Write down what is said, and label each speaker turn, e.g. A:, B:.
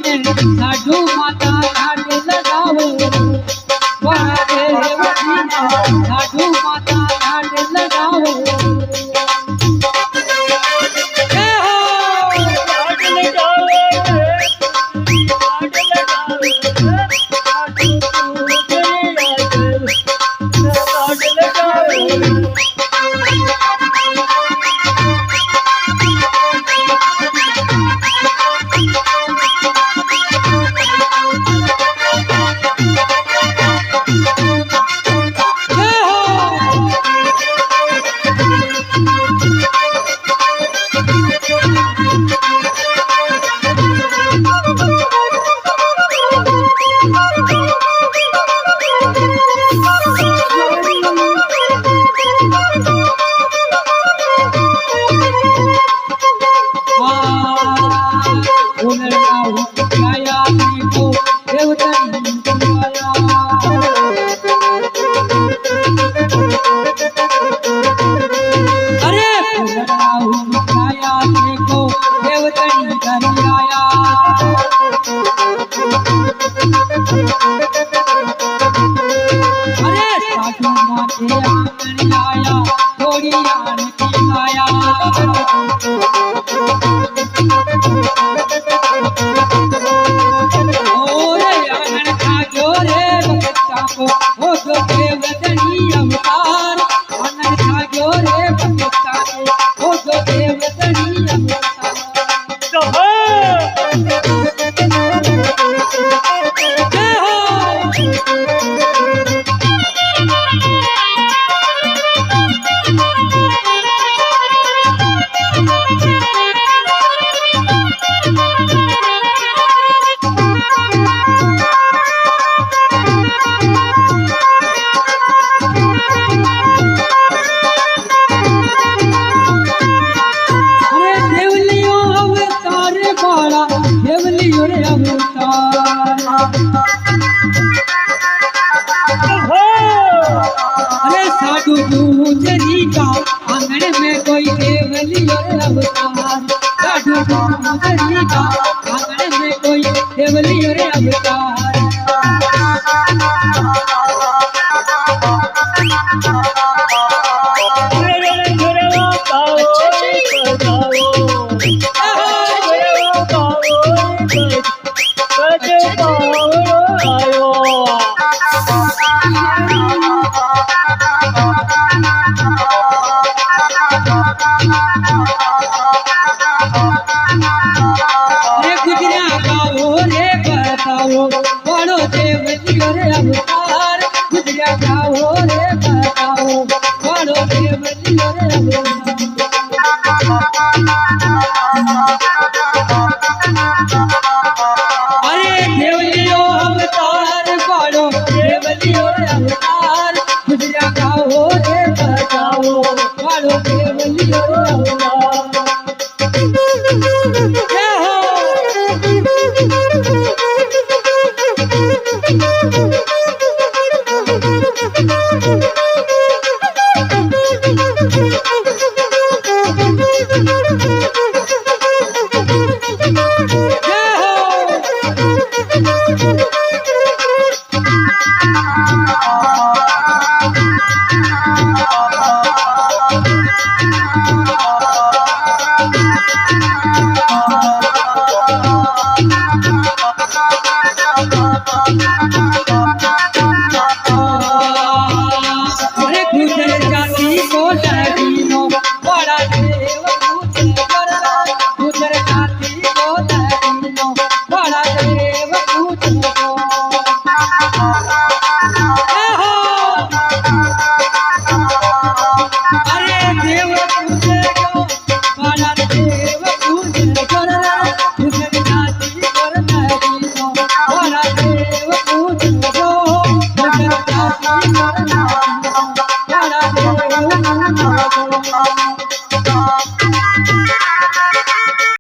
A: ને સાધુ માતા ઘાટ લગાવો સાધુ માતા ઘાટ લગાવો अरे साधु गुजरी का आंगन में कोई देवली और अवतार साधु गुजरी का आंगन में कोई देवली और अवतार बड़ो देवली रे अवतार गुजरिया गाओ रे बताओ बड़ो देवली रे अरे देवलियो अवतार बड़ो देवलियो रे अवतार गुजरिया गाओ रे बताओ बड़ो देवलियो रे अवतार